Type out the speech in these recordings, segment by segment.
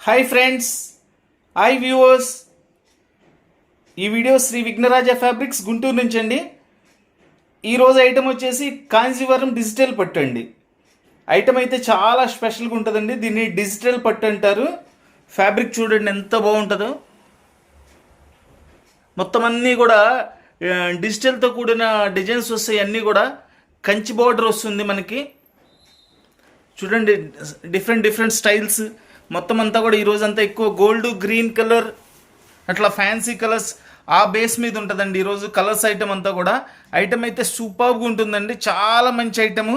Hi friends, hi viewers. ఈ video Shri Vighnaraja fabrics Guntur నుంచి అండి. ఈరోజు ఐటమ్ వచ్చేసి కాంజీవరం డిజిటల్ పట్టు అండి. ఐటమ్ అయితే చాలా స్పెషల్గా ఉంటుందండి. దీన్ని డిజిటల్ పట్టు అంటారు. ఫ్యాబ్రిక్ చూడండి ఎంత బాగుంటుందో. మొత్తం అన్నీ కూడా డిజిటల్తో కూడిన డిజైన్స్ వస్తాయి. అన్నీ కూడా కంచి బార్డర్ వస్తుంది మనకి. చూడండి డిఫరెంట్ స్టైల్స్. మొత్తం అంతా కూడా ఈరోజంతా ఎక్కువ గోల్డ్, గ్రీన్ కలర్, అట్లా ఫ్యాన్సీ కలర్స్ ఆ బేస్ మీద ఉంటుందండి ఈరోజు కలర్స్ ఐటమ్ అంతా కూడా. ఐటమ్ అయితే సూపర్గా ఉంటుందండి, చాలా మంచి ఐటము.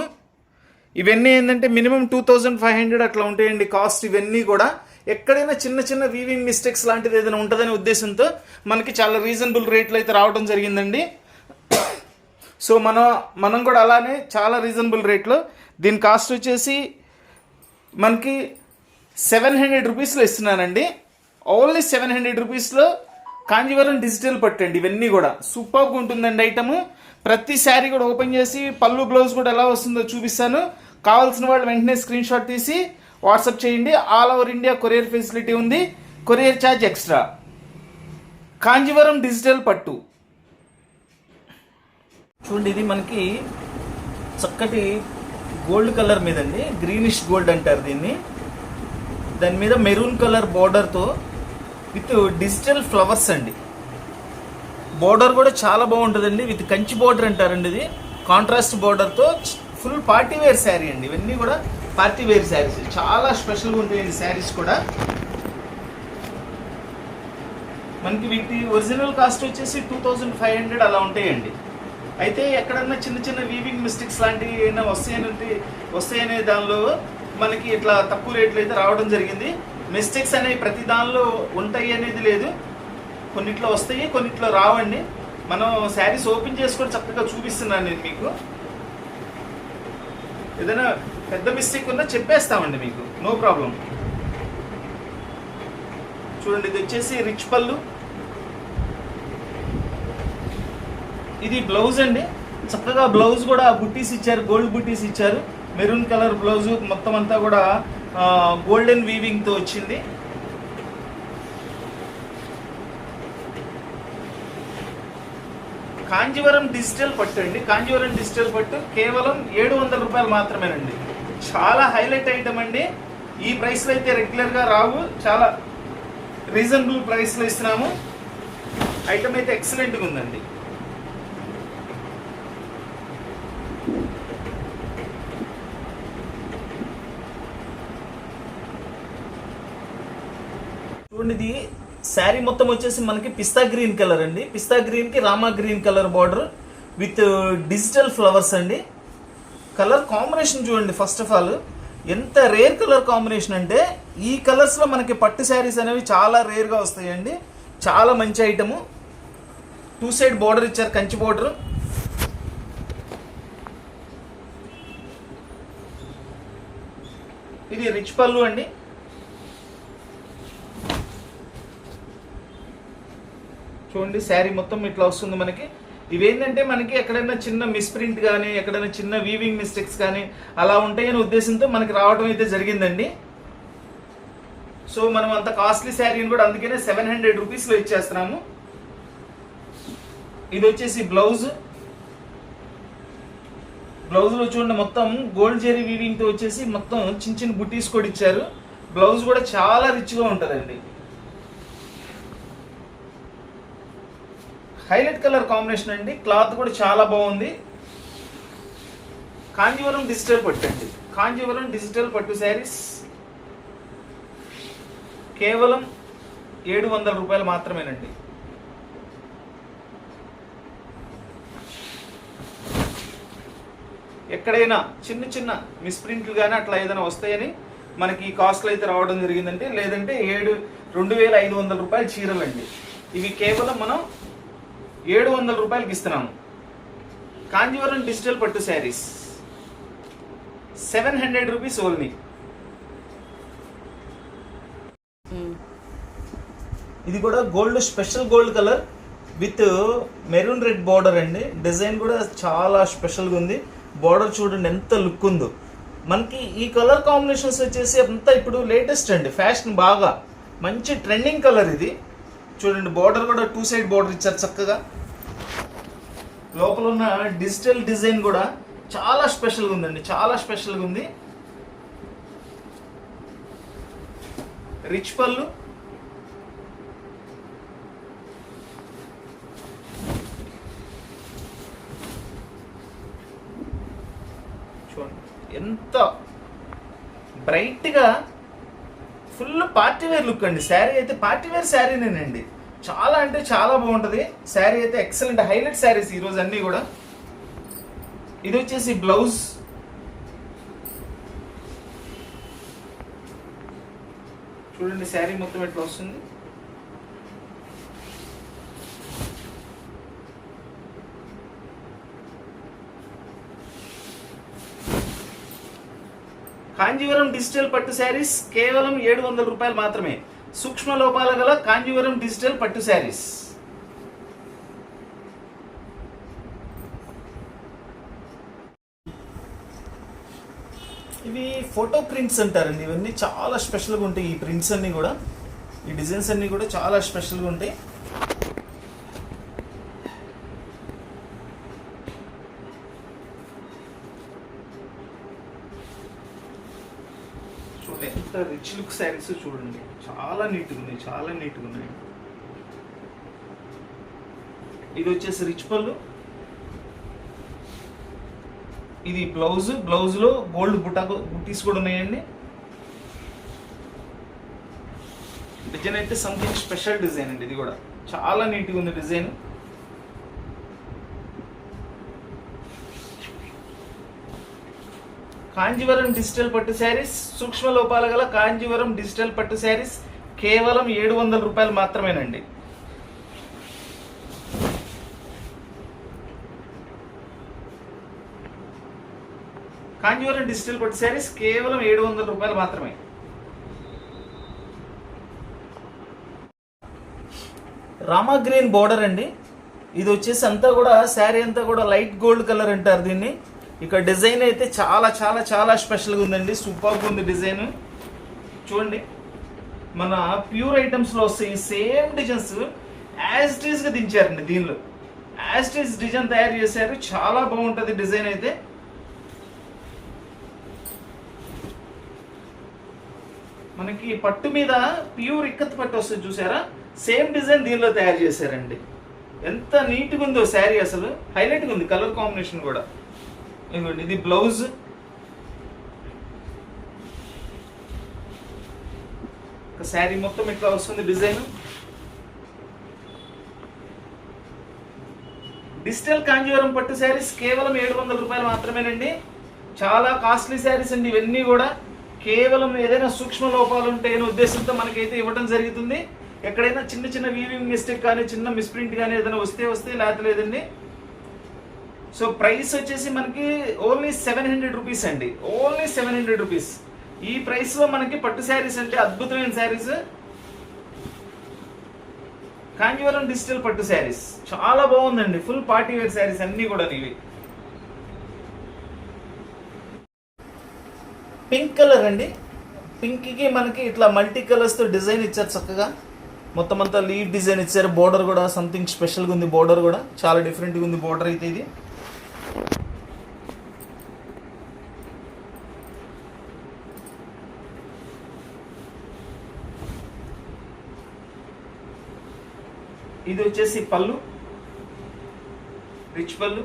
ఇవన్నీ ఏంటంటే మినిమం 2500 అట్లా ఉంటాయండి కాస్ట్. ఇవన్నీ కూడా ఎక్కడైనా చిన్న వీవింగ్ మిస్టేక్స్ లాంటిది ఏదైనా ఉంటుందనే ఉద్దేశంతో మనకి చాలా రీజనబుల్ రేట్లు అయితే రావడం జరిగిందండి. సో మనం కూడా అలానే చాలా రీజనబుల్ రేట్లో దీని కాస్ట్ వచ్చేసి మనకి 700 రూపీస్లో ఇస్తున్నానండి. ఓన్లీ 700 రూపీస్లో కాంజీవరం డిజిటల్ పట్టండి. ఇవన్నీ కూడా సూపర్గా ఉంటుందండి ఐటము. ప్రతి శారీ కూడా ఓపెన్ చేసి పళ్ళు బ్లౌజ్ కూడా ఎలా వస్తుందో చూపిస్తాను. కావాల్సిన వాళ్ళు వెంటనే స్క్రీన్ షాట్ తీసి వాట్సాప్ చేయండి. All over India courier facility ఉంది. Courier charge extra. Kanjeevaram digital పట్టు చూడండి. ఇది మనకి చక్కటి గోల్డ్ కలర్ మీద అండి, గ్రీనిష్ గోల్డ్ అంటారు దీన్ని. దాని మీద మెరూన్ కలర్ బార్డర్తో విత్ డిజిటల్ ఫ్లవర్స్ అండి. బార్డర్ కూడా చాలా బాగుంటుందండి. విత్ కంచి బార్డర్ అంటారండి. ఇది కాంట్రాస్ట్ బార్డర్తో ఫుల్ పార్టీ వేర్ శారీ అండి. ఇవన్నీ కూడా పార్టీ వేర్ శారీస్, చాలా స్పెషల్గా ఉంటాయండి శారీస్ కూడా. మనకి వీటి ఒరిజినల్ కాస్ట్ వచ్చేసి 2500 అలా ఉంటాయండి. అయితే ఎక్కడన్నా చిన్న వీవింగ్ మిస్టేక్స్ లాంటివి ఏమైనా వస్తాయనే దానిలో మనకి ఇట్లా తక్కువ రేట్లు అయితే రావడం జరిగింది. మిస్టేక్స్ అనేవి ప్రతి దానిలో ఉంటాయి అనేది లేదు. కొన్నిట్లో వస్తాయి, కొన్నిట్లో రావండి. మనం శారీస్ ఓపెన్ చేసుకొని చక్కగా చూపిస్తున్నాను నేను మీకు. ఏదైనా పెద్ద మిస్టేక్ ఉన్నా చెప్పేస్తామండి మీకు, నో ప్రాబ్లం. చూడండి, ఇది వచ్చేసి రిచ్ పళ్ళు. ఇది బ్లౌజ్ అండి. చక్కగా బ్లౌజ్ కూడా బుట్టీస్ ఇచ్చారు, గోల్డ్ బుట్టీస్ ఇచ్చారు. మెరూన్ కలర్ బ్లౌజ్ మొత్తం అంతా కూడా గోల్డెన్ వీవింగ్తో వచ్చింది. కాంజీవరం డిజిటల్ పట్టు అండి. కాంజీవరం డిజిటల్ పట్టు కేవలం 700 రూపాయలు మాత్రమేనండి. చాలా హైలైట్ ఐటమ్ అండి. ఈ ప్రైస్లో అయితే రెగ్యులర్గా రావు. చాలా రీజనబుల్ ప్రైస్లో ఇస్తున్నాము. ఐటమ్ అయితే ఎక్సలెంట్గా ఉందండి. చూడండి, ఇది శారీ మొత్తం వచ్చేసి మనకి పిస్తా గ్రీన్ కలర్ అండి. పిస్తా గ్రీన్కి Rama green colour border with digital flowers అండి. కలర్ కాంబినేషన్ చూడండి. ఫస్ట్ ఆఫ్ ఆల్ ఎంత రేర్ కలర్ కాంబినేషన్ అంటే, ఈ కలర్స్లో మనకి పట్టు శారీస్ అనేవి చాలా రేర్గా వస్తాయండి. చాలా మంచి ఐటము. 2 సైడ్ బార్డర్ ఇచ్చారు, కంచి బార్డర్. ఇది రిచ్ పళ్ళు అండి. చూడండి, శారీ మొత్తం ఇట్లా వస్తుంది మనకి. ఇవేంటంటే మనకి ఎక్కడైనా చిన్న మిస్ప్రింట్ కానీ, ఎక్కడైనా చిన్న వీవింగ్ మిస్టేక్స్ కానీ అలా ఉంటాయనే ఉద్దేశంతో మనకి రావడం అయితే జరిగిందండి. సో మనం అంత కాస్ట్లీ శారీని కూడా అందుకనే 700 రూపీస్లో ఇచ్చేస్తున్నాము. ఇది వచ్చేసి బ్లౌజ్. బ్లౌజ్లో చూడండి మొత్తం గోల్డ్ జెరీ వీవింగ్తో వచ్చేసి మొత్తం చిన్న బుట్టీస్ కూడా ఇచ్చారు. బ్లౌజ్ కూడా చాలా రిచ్గా ఉంటుందండి. హైలైట్ కలర్ కాంబినేషన్ అండి. క్లాత్ కూడా చాలా బాగుంది. కాంజీవరం డిజిటల్ పట్టు అండి. కాంజీవరం డిజిటల్ పట్టు శారీస్ కేవలం 700 రూపాయలు మాత్రమేనండి. ఎక్కడైనా చిన్న మిస్ప్రింట్లు కానీ అట్లా ఏదైనా వస్తాయని మనకి ఈ కాస్ట్లో అయితే రావడం జరిగిందండి. లేదంటే 2500 రూపాయల చీరలండి. ఇవి కేవలం మనం 700 రూపాయలకి ఇస్తున్నాము. కాంజీవరం డిజిటల్ పట్టు శారీస్ 700 రూపీస్ ఓన్లీ. ఇది కూడా gold, special gold colour with maroon red border అండి. డిజైన్ కూడా చాలా స్పెషల్గా ఉంది. బార్డర్ చూడండి ఎంత లుక్ ఉందో. మనకి ఈ కలర్ కాంబినేషన్స్ వచ్చేసి అంతా ఇప్పుడు లేటెస్ట్ అండి, ఫ్యాషన్ బాగా మంచి ట్రెండింగ్ కలర్ ఇది. చూడండి బార్డర్ కూడా 2 సైడ్ బార్డర్ ఇచ్చారు చక్కగా. లోపల ఉన్న డిజిటల్ డిజైన్ కూడా చాలా స్పెషల్గా ఉందండి, చాలా స్పెషల్గా ఉంది. రిచ్ పళ్ళు, చూడండి ఎంత బ్రైట్గా ఫుల్ పార్టీవేర్ లుక్ అండి. శారీ అయితే పార్టీవేర్ శారీనేనండి, చాలా అంటే చాలా బాగుంటుంది శారీ అయితే. ఎక్సలెంట్ హైలైట్ శారీస్ ఈరోజు అన్నీ కూడా. ఇది వచ్చేసి బ్లౌజ్, చూడండి శారీ మొత్తం ఎట్లా వస్తుంది. కాంజీవరం డిజిటల్ పట్టు శారీస్ కేవలం 700 రూపాయలు మాత్రమే. సూక్ష్మ లోపాల గల కాంజీవరం డిజిటల్ పట్టు శారీస్. ఇవి ఫోటో ప్రింట్స్ అంటారండి. ఇవన్నీ చాలా స్పెషల్గా ఉంటాయి. ఈ ప్రింట్స్ అన్నీ కూడా, ఈ డిజైన్స్ అన్నీ కూడా చాలా స్పెషల్గా ఉంటాయి. చూడండి ఎంత రిచ్ లుక్ శారీస్ చూడండి, చాలా నీట్గా ఉన్నాయి, చాలా నీట్గా ఉన్నాయి. ఇది వచ్చేసి రిచ్ పళ్ళు, ఇది బ్లౌజ్, బ్లౌజ్ లో గోల్డ్ బుటీస్ కూడా ఉన్నాయండి. డిజైన్ అయితే సంథింగ్ స్పెషల్ డిజైన్ అండి, ఇది కూడా చాలా నీట్గా ఉంది డిజైన్. కాంజీవరం డిజిటల్ పట్టు శారీస్, సూక్ష్మ లోపాల గల కాంజీవరం డిజిటల్ పట్టు శారీస్ కేవలం 700 రూపాయలు మాత్రమేనండి. కాంజీవరం డిజిటల్ పట్టు శారీస్ కేవలం 700 రూపాయలు మాత్రమే. రామా గ్రీన్ బోర్డర్ అండి. ఇది వచ్చేసి అంతా కూడా శారీ అంతా కూడా లైట్ గోల్డ్ కలర్ అంటారు దీన్ని. ఇక్కడ డిజైన్ అయితే చాలా చాలా చాలా స్పెషల్గా ఉందండి, సూపర్గా ఉంది డిజైన్. చూడండి మన ప్యూర్ ఐటమ్స్లో వస్తాయి సేమ్ డిజైన్స్ యాజ్ ఇట్ ఈస్గా దించారండి. దీనిలో యాజ్ ఇట్ ఈస్ డిజైన్ తయారు చేశారు, చాలా బాగుంటుంది డిజైన్ అయితే. మనకి పట్టు మీద ప్యూర్ ఇక్కత్ పట్టు వస్తుంది చూసారా, సేమ్ డిజైన్ దీనిలో తయారు చేశారండి. ఎంత నీట్గా ఉందో శారీ, అసలు హైలైట్గా ఉంది కలర్ కాంబినేషన్ కూడా. ఇదిగోండి ఇది బ్లౌజ్, శారీ మొత్తం ఇట్లా వస్తుంది డిజైన్. డిజిటల్ కాంజీవరం పట్టు శారీస్ కేవలం 700 రూపాయలు మాత్రమేనండి. చాలా కాస్ట్లీ శారీస్ అండి ఇవన్నీ కూడా. కేవలం ఏదైనా సూక్ష్మ లోపాలు ఉంటాయనే ఉద్దేశంతో మనకైతే ఇవ్వడం జరుగుతుంది. ఎక్కడైనా చిన్న చిన్న వీవింగ్ మిస్టేక్ కానీ చిన్న మిస్ప్రింట్ కానీ ఏదైనా వస్తే లేకపోతే లేదండి. సో ప్రైస్ వచ్చేసి మనకి ఓన్లీ 700 రూపీస్ అండి, ఓన్లీ 700 రూపీస్. ఈ ప్రైస్లో మనకి పట్టు శారీస్ అంటే అద్భుతమైన శారీస్. కాంజీవరం డిజిటల్ పట్టు శారీస్ చాలా బాగుందండి, ఫుల్ పార్టీ వేర్ శారీస్ అన్నీ కూడా. ఇవి పింక్ కలర్ అండి. పింక్కి మనకి ఇట్లా మల్టీ కలర్స్తో డిజైన్ ఇచ్చారు చక్కగా. మొత్తం అంతా లీవ్ డిజైన్ ఇచ్చారు. బోర్డర్ కూడా సంథింగ్ స్పెషల్గా ఉంది, బోర్డర్ కూడా చాలా డిఫరెంట్గా ఉంది బోర్డర్ అయితే. ఇది ఇది వచ్చేసి పళ్ళు, రిచ్ పళ్ళు.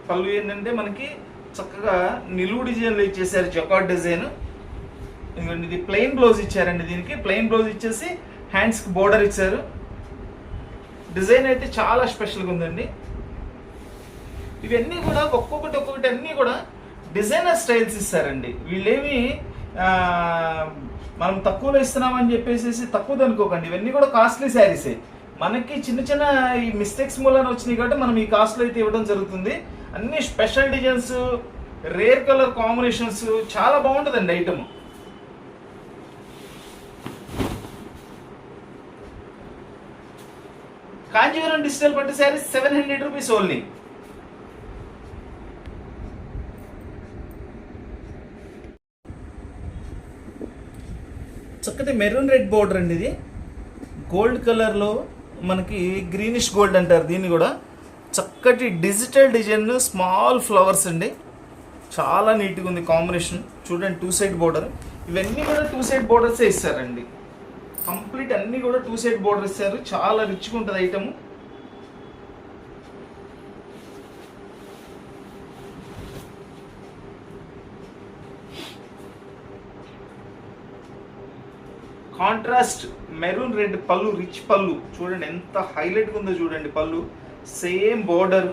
పళ్ళు ఏంటంటే మనకి చక్కగా నిలువు డిజైన్లో ఇచ్చేసారు, జకార్డ్ డిజైన్. ఇది ప్లెయిన్ బ్లౌజ్ ఇచ్చారండి. దీనికి ప్లెయిన్ బ్లౌజ్ ఇచ్చేసి హ్యాండ్స్కి బోర్డర్ ఇచ్చారు. డిజైన్ అయితే చాలా స్పెషల్గా ఉందండి. ఇవన్నీ కూడా ఒక్కొక్కటి అన్నీ కూడా డిజైనర్ స్టైల్స్ ఇస్తారండి. వీళ్ళేమి మనం తక్కువలో ఇస్తున్నామని చెప్పేసి తక్కువ అనుకోకండి. ఇవన్నీ కూడా కాస్ట్లీ శారీసే. మనకి చిన్న చిన్న ఈ మిస్టేక్స్ మూలన వచ్చినాయి కాబట్టి మనం ఈ కాస్ట్లో అయితే ఇవ్వడం జరుగుతుంది. అన్ని special designs, rare colour combinations, చాలా బాగుంటుందండి ఐటమ్. కాంజీవరం డిజిటల్ పట్టు శారీస్ 700 రూపీస్ ఓన్లీ. చక్కటి మెరూన్ రెడ్ బోర్డర్ అండి. ఇది గోల్డ్ కలర్లో మనకి గ్రీనిష్ గోల్డ్ అంటారు దీన్ని కూడా. చక్కటి డిజిటల్ డిజైన్, స్మాల్ ఫ్లవర్స్ అండి. చాలా నీట్గా ఉంది కాంబినేషన్. చూడండి 2 సైడ్ బోర్డర్. ఇవన్నీ కూడా 2 సైడ్ బోర్డర్సే ఇస్తారండి. కంప్లీట్ అన్నీ కూడా 2 సైడ్ బోర్డర్ ఇస్తారు. చాలా రిచ్గా ఉంటుంది ఐటమ్. కాంట్రాస్ట్ మెరూన్ రెడ్ పళ్ళు, రిచ్ పళ్ళు. చూడండి ఎంత హైలైట్గా ఉందో చూడండి పళ్ళు. సేమ్ బోర్డర్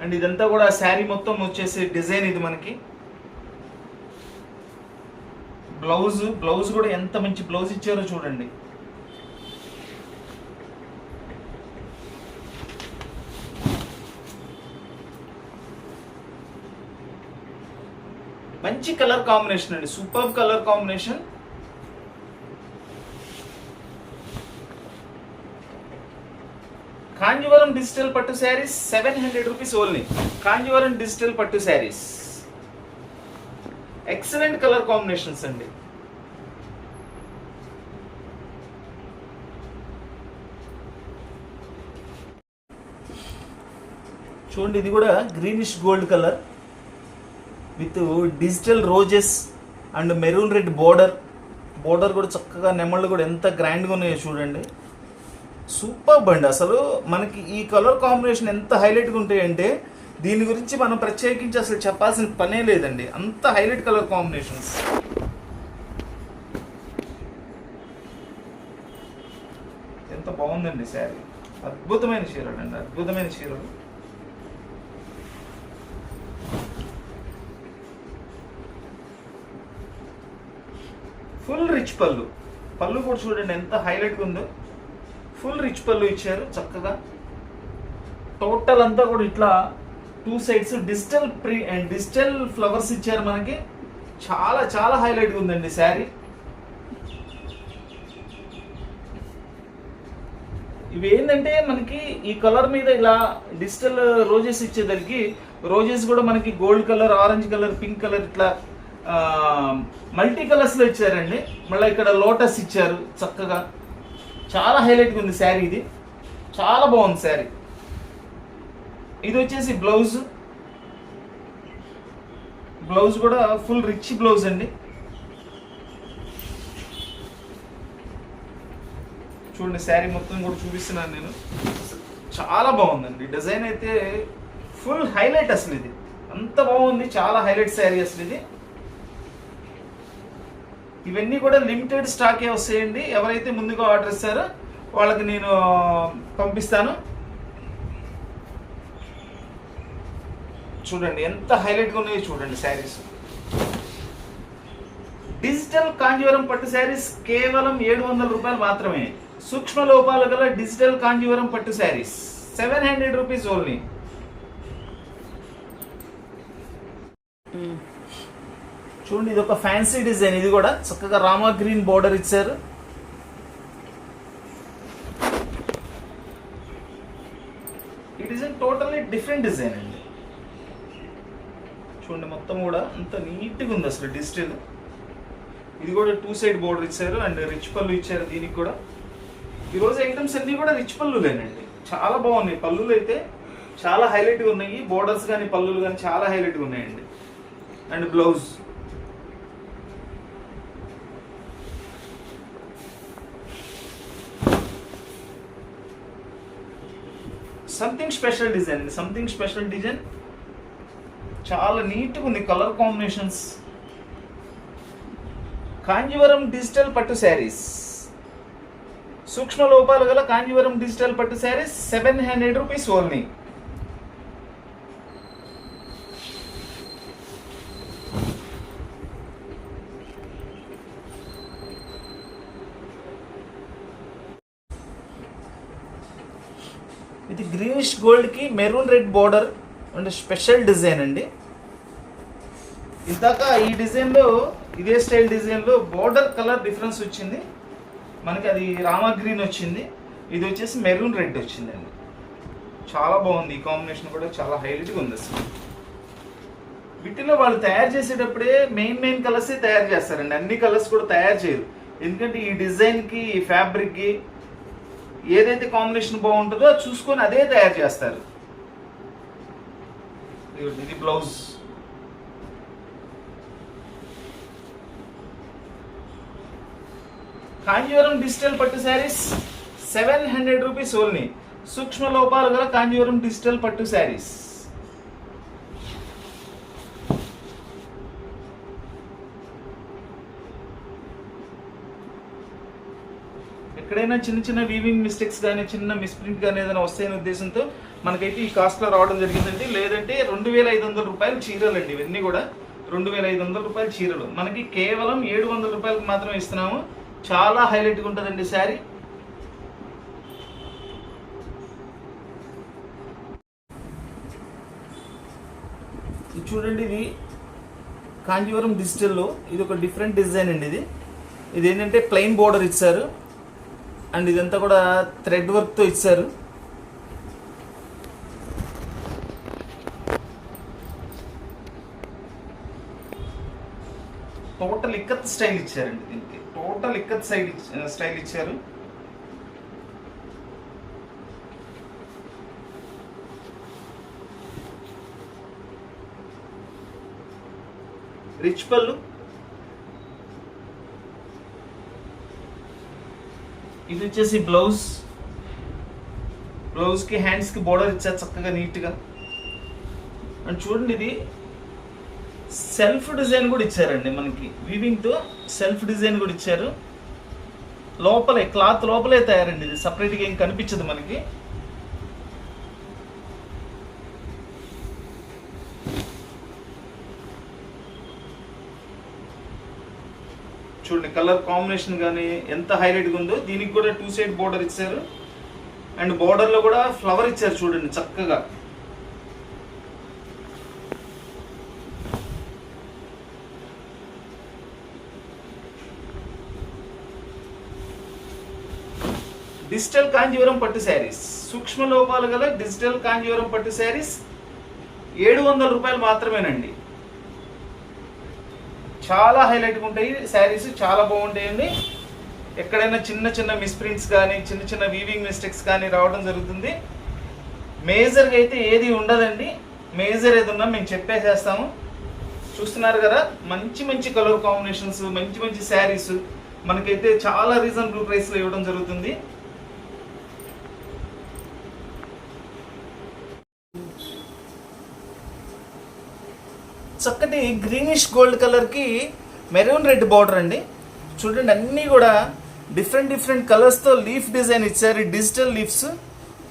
అండ్ ఇదంతా కూడా శారీ మొత్తం వచ్చేసి డిజైన్. ఇది మనకి బ్లౌజ్ కూడా ఎంత మంచి బ్లౌజ్ ఇచ్చారో చూడండి. మంచి కలర్ కాంబినేషన్ అండి, super colour combination. Kanjeevaram digital పట్టు sarees 700 rupees only. Kanjeevaram digital పట్టు శారీస్ ఎక్సలెంట్ కలర్ కాంబినేషన్స్ అండి. చూడండి ఇది కూడా greenish gold colour with digital roses and maroon red border కూడా చక్కగా నెమళ్ళు కూడా ఎంత గ్రాండ్గా ఉన్నాయో చూడండి. సూపర్ బండి. అసలు మనకి ఈ కలర్ కాంబినేషన్ ఎంత హైలైట్గా ఉంటాయంటే దీని గురించి మనం ప్రత్యేకించి అసలు చెప్పాల్సిన పనే లేదండి, అంత హైలైట్ కలర్ కాంబినేషన్స్. ఎంత బాగుందండి శారీ. అద్భుతమైన చీరలు అండి, అద్భుతమైన చీరలు. ఫుల్ రిచ్ పళ్ళు కూడా చూడండి ఎంత హైలైట్గా ఉందో. ఫుల్ రిచ్ పళ్ళు ఇచ్చారు చక్కగా. టోటల్ అంతా కూడా ఇట్లా 2 సైడ్స్ డిజిటల్ ఫ్లవర్స్ ఇచ్చారు మనకి. చాలా చాలా హైలైట్గా ఉందండి శారీ. ఇవి ఏంటంటే మనకి ఈ కలర్ మీద ఇలా డిజిటల్ రోజెస్ ఇచ్చేదానికి, రోజెస్ కూడా మనకి gold colour, orange colour, pink colour ఇట్లా మల్టీ కలర్స్లో ఇచ్చారండి. మళ్ళీ ఇక్కడ లోటస్ ఇచ్చారు చక్కగా. చాలా హైలైట్గా ఉంది శారీ. ఇది చాలా బాగుంది శారీ. ఇది వచ్చేసి బ్లౌజ్ కూడా ఫుల్ రిచ్ బ్లౌజ్ అండి. చూడండి శారీ మొత్తం కూడా చూపిస్తున్నాను నేను. చాలా బాగుందండి డిజైన్ అయితే ఫుల్ హైలైట్. అసలు ఇది అంత బాగుంది, చాలా హైలైట్ శారీ అసలు ఇది. ఇవన్నీ కూడా లిమిటెడ్ స్టాకే వస్తాయండి. ఎవరైతే ముందుగా ఆర్డర్ ఇస్తారో వాళ్ళకి నేను పంపిస్తాను. చూడండి ఎంత హైలైట్గా ఉన్నాయో చూడండి శారీస్. డిజిటల్ కాంజీవరం పట్టు శారీస్ కేవలం 700 రూపాయలు మాత్రమే. సూక్ష్మ లోపాలు గల డిజిటల్ కాంజీవరం పట్టు శారీస్ 700 రూపీస్ ఓన్లీ. చూడండి ఇది ఒక ఫ్యాన్సీ డిజైన్. ఇది కూడా చక్కగా రామా గ్రీన్ బోర్డర్ ఇచ్చారు. ఈ డిజైన్ టోటల్లీ డిఫరెంట్ డిజైన్ అండి. చూడండి మొత్తం కూడా అంత నీట్గా ఉంది అసలు డిజిటల్. ఇది కూడా 2 సైడ్ బోర్డర్ ఇచ్చారు అండ్ రిచ్ పళ్ళు ఇచ్చారు దీనికి కూడా. ఈరోజు ఐటమ్స్ అన్నీ కూడా రిచ్ పళ్ళులేనండి. చాలా బాగున్నాయి పళ్ళులు అయితే, చాలా హైలైట్గా ఉన్నాయి. బోర్డర్స్ కానీ పళ్ళులు కానీ చాలా హైలైట్గా ఉన్నాయండి. And blouse something special design. చాలా నీట్గా ఉంది కలర్ కాంబినేషన్స్. కాంజీవరం డిజిటల్ పట్టు శారీస్, సూక్ష్మ లోపాలు గల కాంజీవరం డిజిటల్ పట్టు శారీస్ 700 రూపీస్ ఓన్లీ. ఇది గ్రీనిష్ గోల్డ్కి మెరూన్ రెడ్ బోర్డర్ అంటే స్పెషల్ డిజైన్ అండి. ఇందాక ఈ డిజైన్లో ఇదే స్టైల్ డిజైన్లో బోర్డర్ కలర్ డిఫరెన్స్ వచ్చింది మనకి. అది రామా గ్రీన్ వచ్చింది, ఇది వచ్చేసి మెరూన్ రెడ్ వచ్చిందండి. చాలా బాగుంది ఈ కాంబినేషన్ కూడా, చాలా హైలైట్గా ఉంది అసలు. వీటిలో వాళ్ళు తయారు చేసేటప్పుడే మెయిన్ కలర్సే తయారు చేస్తారండి, అన్ని కలర్స్ కూడా తయారు చేయరు. ఎందుకంటే ఈ డిజైన్కి ఈ ఫ్యాబ్రిక్కి ఏదైతే కాంబినేషన్ బాగుంటుందో అది చూసుకొని అదే తయారు చేస్తారు. ఇది బ్లౌజ్. కాంజీవరం డిజిటల్ పట్టు శారీస్ 700 రూపీస్ ఓన్లీ. సూక్ష్మ లోపాలు గల కాంజీవరం డిజిటల్ పట్టు శారీస్. ఎక్కడైనా చిన్న వీవింగ్ మిస్టేక్స్ కానీ చిన్న మిస్ప్రింట్ కానీ ఏదైనా వస్తాయనే ఉద్దేశంతో మనకైతే ఈ కాస్ట్లో రావడం జరిగిందండి. లేదంటే 2500 రూపాయలు చీరలు అండి, ఇవన్నీ కూడా 2500 రూపాయల చీరలు. మనకి కేవలం 700 రూపాయలకు మాత్రమే ఇస్తున్నాము. చాలా హైలైట్గా ఉంటుందండి శారీ. చూడండి, ఇది కాంజీవరం డిజిటల్లో ఇది ఒక డిఫరెంట్ డిజైన్ అండి. ఇది ఏంటంటే ప్లెయిన్ బోర్డర్ ఇచ్చారు అండ్ ఇదంతా కూడా థ్రెడ్ వర్క్తో ఇచ్చారు. టోటల్ ఇక్కత్ స్టైల్ ఇచ్చారండి, దీనికి టోటల్ ఇక్కత్ స్టైల్ ఇచ్చారు. రిచ్ పళ్ళు. ఇది వచ్చేసి బ్లౌజ్. బ్లౌజ్కి హ్యాండ్స్కి బోర్డర్ ఇచ్చారు చక్కగా నీట్గా. అండ్ చూడండి, ఇది సెల్ఫ్ డిజైన్ కూడా ఇచ్చారండి, మనకి వీవింగ్తో సెల్ఫ్ డిజైన్ కూడా ఇచ్చారు. లోపలే క్లాత్ లోపలే తయారండి, ఇది సపరేట్గా ఏం కనిపించదు మనకి. చూడండి కలర్ కాంబినేషన్ కానీ ఎంత హైలైట్గా ఉందో. దీనికి కూడా 2 సైడ్ బోర్డర్ ఇచ్చారు అండ్ బోర్డర్లో కూడా ఫ్లవర్ ఇచ్చారు చూడండి చక్కగా. డిజిటల్ కాంజీవరం పట్టు శారీస్, సూక్ష్మ లోపాలు గల డిజిటల్ కాంజీవరం పట్టు శారీస్ 700 రూపాయలు మాత్రమేనండి. చాలా హైలైట్గా ఉంటాయి శారీస్, చాలా బాగుంటాయండి. ఎక్కడైనా చిన్న మిస్ప్రింట్స్ కానీ చిన్న వీవింగ్ మిస్టేక్స్ కానీ రావడం జరుగుతుంది. మేజర్గా అయితే ఏది ఉండదండి. మేజర్ ఏది ఉన్నా మేము చెప్పేసేస్తాము. చూస్తున్నారు కదా, మంచి కలర్ కాంబినేషన్స్, మంచి శారీస్ మనకైతే చాలా రీజనబుల్ ప్రైస్లో ఇవ్వడం జరుగుతుంది. చక్కటి గ్రీనిష్ గోల్డ్ కలర్కి మెరూన్ రెడ్ బార్డర్ అండి. చూడండి, అన్నీ కూడా డిఫరెంట్ కలర్స్తో లీఫ్ డిజైన్ ఇచ్చారు. డిజిటల్ లీఫ్స్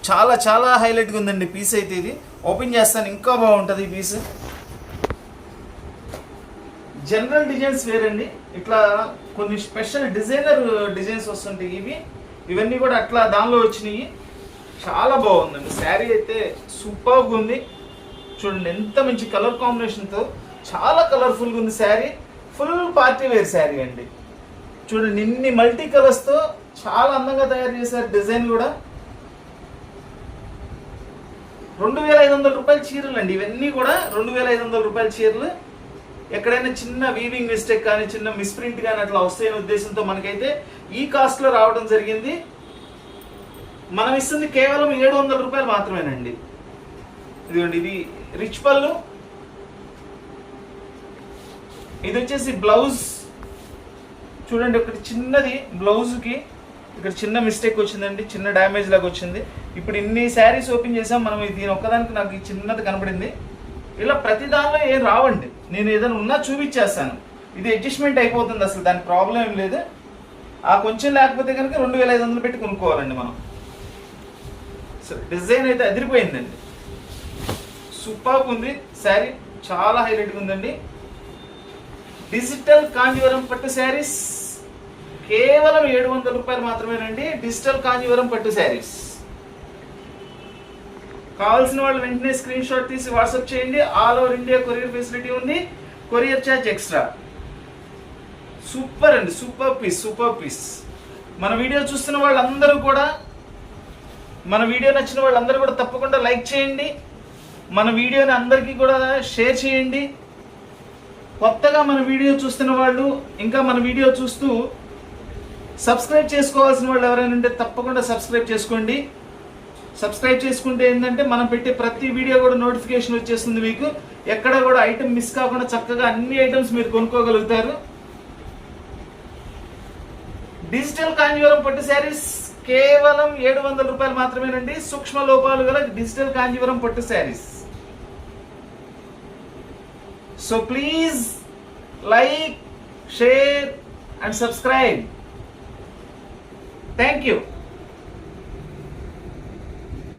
చాలా హైలైట్గా ఉందండి పీస్ అయితే. ఇది ఓపెన్ చేస్తాను, ఇంకా బాగుంటుంది ఈ పీస్. జనరల్ డిజైన్స్ వేరండి, ఇట్లా కొన్ని స్పెషల్ డిజైనర్ డిజైన్స్ వస్తుంటాయి. ఇవన్నీ కూడా అట్లా దానిలో వచ్చినాయి. చాలా బాగుందండి శారీ అయితే, సూపర్గా ఉంది. చూడండి ఎంత మంచి కలర్ కాంబినేషన్తో, చాలా కలర్ఫుల్గా ఉంది sari. Full party wear sari అండి. చూడండి ఇన్ని మల్టీ కలర్స్తో చాలా అందంగా తయారు చేశారు. డిజైన్ కూడా 2500 రూపాయల చీరలు అండి. ఇవన్నీ కూడా 2500 రూపాయల చీరలు. ఎక్కడైనా చిన్న వీవింగ్ మిస్టేక్ కానీ చిన్న మిస్ప్రింట్ కానీ అట్లా వస్తాయనే ఉద్దేశంతో మనకైతే ఈ కాస్ట్లో రావడం జరిగింది. మనం ఇస్తుంది కేవలం 700 రూపాయలు మాత్రమేనండి. ఇదిగోండి, ఇది రిచ్ పళ్ళు. ఇది వచ్చేసి బ్లౌజ్. చూడండి, ఒకటి చిన్నది బ్లౌజ్కి ఇక్కడ చిన్న మిస్టేక్ వచ్చిందండి, చిన్న డ్యామేజ్ లాగా వచ్చింది. ఇప్పుడు ఇన్ని శారీస్ ఓపెన్ చేసాం మనం, దీని ఒక్కదానికి నాకు ఈ చిన్నది కనపడింది. ఇలా ప్రతి దానిలో ఏం రావండి, నేను ఏదైనా ఉన్నా చూపించేస్తాను. ఇది అడ్జస్ట్మెంట్ అయిపోతుంది, అసలు దానికి ప్రాబ్లం ఏం లేదు. ఆ కొంచెం లేకపోతే కనుక 2500 పెట్టి కొనుక్కోవాలండి మనం. సరే, డిజైన్ అయితే అదిరిపోయిందండి, సూపర్ ఉంది శారీ, చాలా హైలైట్గా ఉందండి. డిజిటల్ కాంజీవరం పట్టు శారీస్ కేవలం 700 రూపాయలు మాత్రమేనండి. డిజిటల్ కాంజీవరం పట్టు శారీస్ కావాల్సిన వాళ్ళు వెంటనే స్క్రీన్ షాట్ తీసి వాట్సాప్ చేయండి. All over India courier facility ఉంది, కొరియర్ ఛార్జ్ ఎక్స్ట్రా. సూపర్ అండి, సూపర్ పీస్. మన వీడియో చూస్తున్న వాళ్ళందరూ కూడా, మన వీడియో నచ్చిన వాళ్ళందరూ కూడా తప్పకుండా లైక్ చేయండి. మన వీడియోని అందరికీ కూడా షేర్ చేయండి. కొత్తగా మన వీడియో చూస్తున్న వాళ్ళు, ఇంకా మన వీడియో చూస్తూ సబ్స్క్రైబ్ చేసుకోవాల్సిన వాళ్ళు ఎవరైనా ఉంటే తప్పకుండా సబ్స్క్రైబ్ చేసుకోండి. సబ్స్క్రైబ్ చేసుకుంటే ఏంటంటే మనం పెట్టే ప్రతి వీడియో కూడా నోటిఫికేషన్ వచ్చేస్తుంది మీకు. ఎక్కడ కూడా ఐటమ్ మిస్ కాకుండా చక్కగా అన్ని ఐటమ్స్ మీరు కొనుక్కోగలుగుతారు. డిజిటల్ కాంజీవరం పట్టు శారీస్ కేవలం 700 రూపాయలు మాత్రమేనండి. సూక్ష్మ లోపాలు గల డిజిటల్ కాంజీవరం పట్టు saris. So please like, share and subscribe. Thank you.